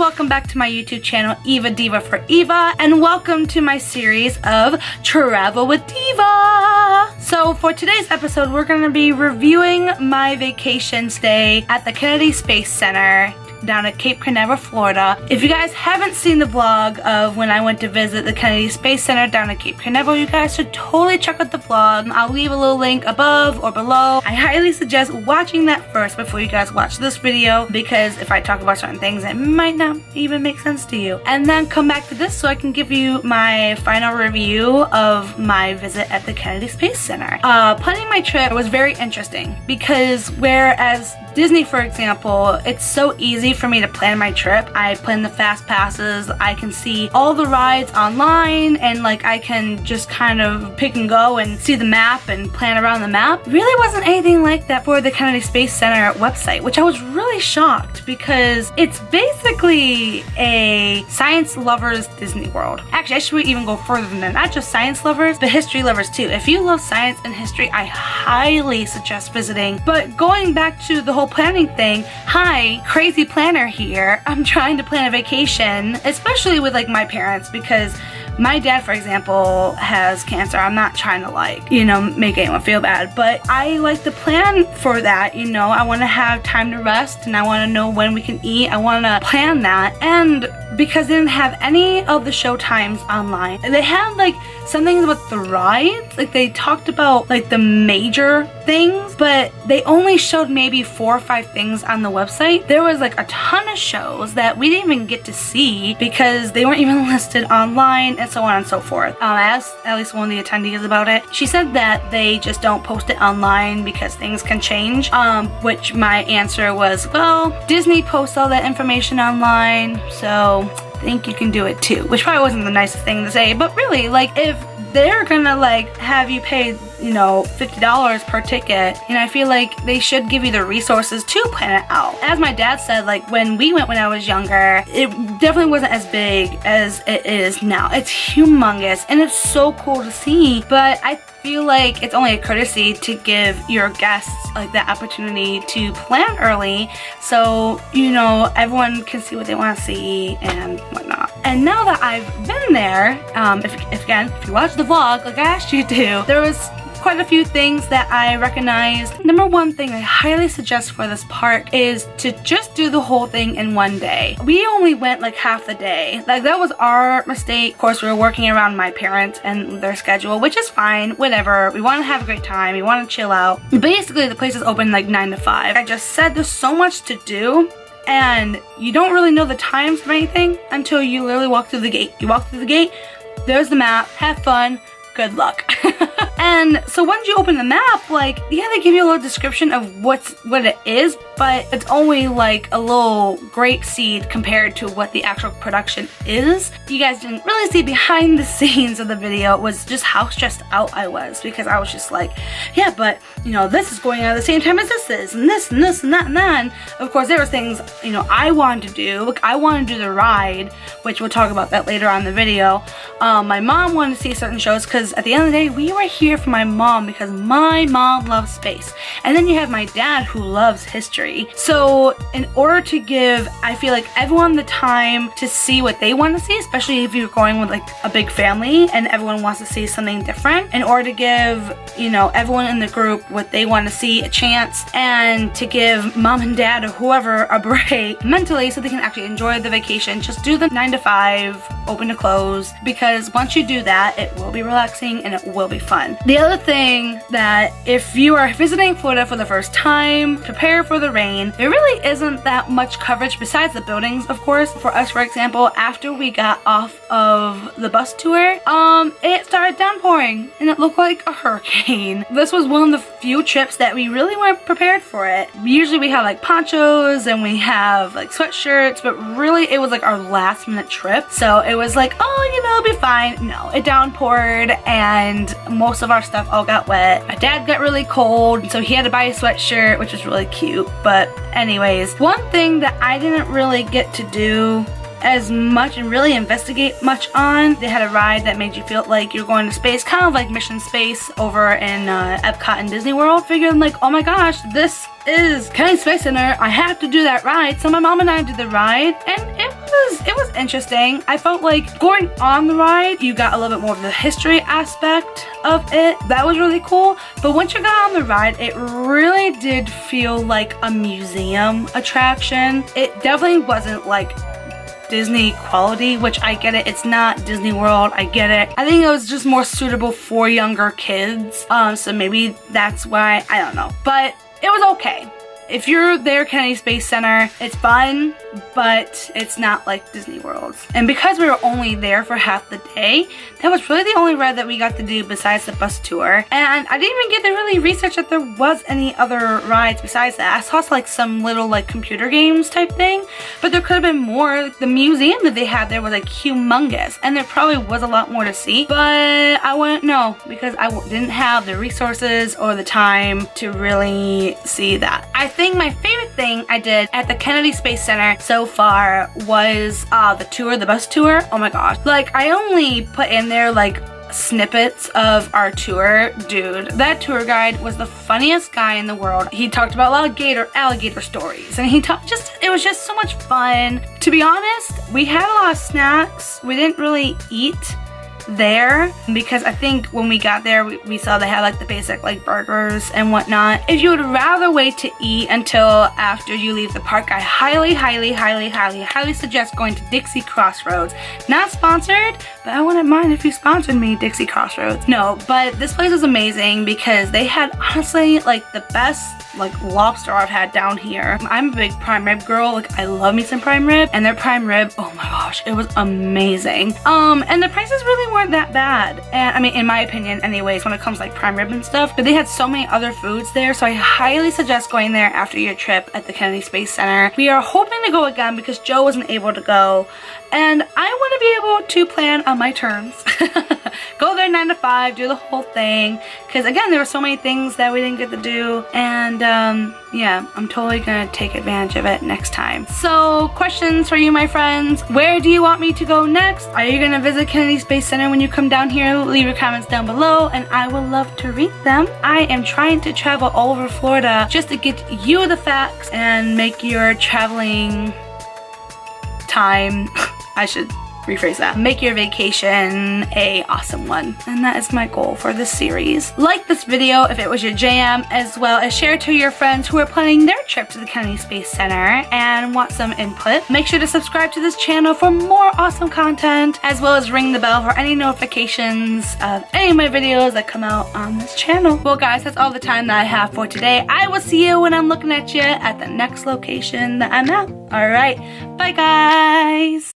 welcome back to my YouTube channel, Eva Diva for Eva, and welcome to my series of Travel with Diva. So for today's episode, we're going to be reviewing my vacation stay at the Kennedy Space Center down at Cape Canaveral, Florida. If you guys haven't seen the vlog of when I went to visit the Kennedy Space Center down at Cape Canaveral, you guys should totally check out the vlog. I'll leave a little link above or below. I highly suggest watching that first before you guys watch this video, because if I talk about certain things, it might not even make sense to you. And then come back to this so I can give you my final review of my visit at the Kennedy Space Center. Planning my trip was very interesting because whereas Disney, for example, it's so easy for me to plan my trip. I plan the fast passes, I can see all the rides online, and like I can just kind of pick and go and see the map and plan around the map. Really wasn't anything like that for the Kennedy Space Center website, which I was really shocked because it's basically a science lovers Disney World. Actually, I should even go further than that. Not just science lovers, but history lovers too. If you love science and history, I highly suggest visiting. But going back to the whole planning thing, hi, crazy planner here. I'm trying to plan a vacation, especially with like my parents, because my dad, for example, has cancer. I'm not trying to like, you know, make anyone feel bad, but I like to plan for that, you know. I want to have time to rest and I want to know when we can eat. I want to plan that. And because they didn't have any of the show times online, they had like something about the rides, like they talked about like the major things, but they only showed maybe 4 or 5 things on the website. There was like a ton of shows that we didn't even get to see because they weren't even listed online, and so on and so forth. I asked at least one of the attendees about it. She said that they just don't post it online because things can change, which my answer was, well, Disney posts all that information online, so I think you can do it too, which probably wasn't the nicest thing to say, but really, like, if they're gonna like have you pay, you know, $50 per ticket, and I feel like they should give you the resources to plan it out. As my dad said, like when we went when I was younger, it definitely wasn't as big as it is now. It's humongous and it's so cool to see, but I feel like it's only a courtesy to give your guests like that opportunity to plan early, so you know everyone can see what they want to see and whatnot. And now that I've been there, if you watch the vlog like I asked you to, there was quite a few things that I recognized. Number one thing I highly suggest for this park is to just do the whole thing in one day. We only went like half the day. Like that was our mistake. Of course, we were working around my parents and their schedule, which is fine, whatever. We want to have a great time. We want to chill out. Basically, the place is open like 9 to 5. I just said there's so much to do, and you don't really know the times of anything until you literally walk through the gate. You walk through the gate, there's the map, have fun, good luck. And so once you open the map, like, yeah, they give you a little description of what it is, but it's only like a little grape seed compared to what the actual production is. You guys didn't really see behind the scenes of the video. It was just how stressed out I was, because I was just like, yeah, but you know, this is going on at the same time as this is, and this and this and that and that. And of course there were things, you know, I wanted to do. Like I wanted to do the ride, which we'll talk about that later on in the video. My mom wanted to see certain shows, because at the end of the day, we were here for my mom, because my mom loves space. And then you have my dad who loves history. So in order to give, I feel like, everyone the time to see what they want to see, especially if you're going with like a big family and everyone wants to see something different, in order to give, you know, everyone in the group what they want to see a chance, and to give mom and dad or whoever a break mentally so they can actually enjoy the vacation, just do the 9 to 5, open to close, because once you do that, it will be relaxing and it will be fun. The other thing that if you are visiting Florida for the first time, prepare for the rain. There really isn't that much coverage besides the buildings, of course. For us, for example, after we got off of the bus tour, it started downpouring and it looked like a hurricane. This was one of the few trips that we really weren't prepared for it. Usually we have like ponchos and we have like sweatshirts, but really it was like our last minute trip. So it was like, oh, you know, it'll be fine. No, it downpoured and most of our stuff all got wet. My dad got really cold, so he had to buy a sweatshirt, which was really cute. But anyways, one thing that I didn't really get to do as much and really investigate much on. They had a ride that made you feel like you're going to space, kind of like Mission Space over in Epcot and Disney World. Figuring like, oh my gosh, this is Kennedy Space Center. I have to do that ride. So my mom and I did the ride, and it was interesting. I felt like going on the ride, you got a little bit more of the history aspect of it. That was really cool. But once you got on the ride, it really did feel like a museum attraction. It definitely wasn't like Disney quality, which I get it. It's not Disney World. I get it. I think it was just more suitable for younger kids. So maybe that's why. I don't know. But it was okay. If you're there, Kennedy Space Center, it's fun, but it's not like Disney World. And because we were only there for half the day, that was really the only ride that we got to do besides the bus tour. And I didn't even get to really research if there was any other rides besides that. I saw like some little like computer games type thing, but there could have been more. The museum that they had there was like humongous, and there probably was a lot more to see, but I wouldn't know because I didn't have the resources or the time to really see that. I think my favorite thing I did at the Kennedy Space Center so far was the bus tour. Oh my gosh. Like, I only put in there like snippets of our tour. Dude, that tour guide was the funniest guy in the world. He talked about alligator stories, and it was just so much fun. To be honest, we had a lot of snacks. We didn't really eat there because I think when we got there we saw they had like the basic like burgers and whatnot. If you would rather wait to eat until after you leave the park, I highly suggest going to Dixie Crossroads. Not sponsored, but I wouldn't mind if you sponsored me, Dixie Crossroads. No, but this place was amazing because they had honestly like the best like lobster I've had down here. I'm a big prime rib girl. Like, I love me some prime rib, and their prime rib, oh my gosh, it was amazing. And the prices really weren't that bad, and I mean, in my opinion anyways, when it comes to like prime rib and stuff. But they had so many other foods there, so I highly suggest going there after your trip at the Kennedy Space Center. We are hoping to go again because Joe wasn't able to go, and I want to be able to plan on my terms. Go there 9 to 5, do the whole thing, because again, there were so many things that we didn't get to do, and yeah, I'm totally gonna take advantage of it next time. So, questions for you, my friends. Where do you want me to go next? Are you gonna visit Kennedy Space Center when you come down here? Leave your comments down below, and I would love to read them. I am trying to travel all over Florida just to get you the facts and make your traveling time I should rephrase that. Make your vacation a awesome one. And that is my goal for this series. Like this video if it was your jam, as well as share it to your friends who are planning their trip to the Kennedy Space Center and want some input. Make sure to subscribe to this channel for more awesome content, as well as ring the bell for any notifications of any of my videos that come out on this channel. Well guys, that's all the time that I have for today. I will see you when I'm looking at you at the next location that I'm at. Alright, bye guys!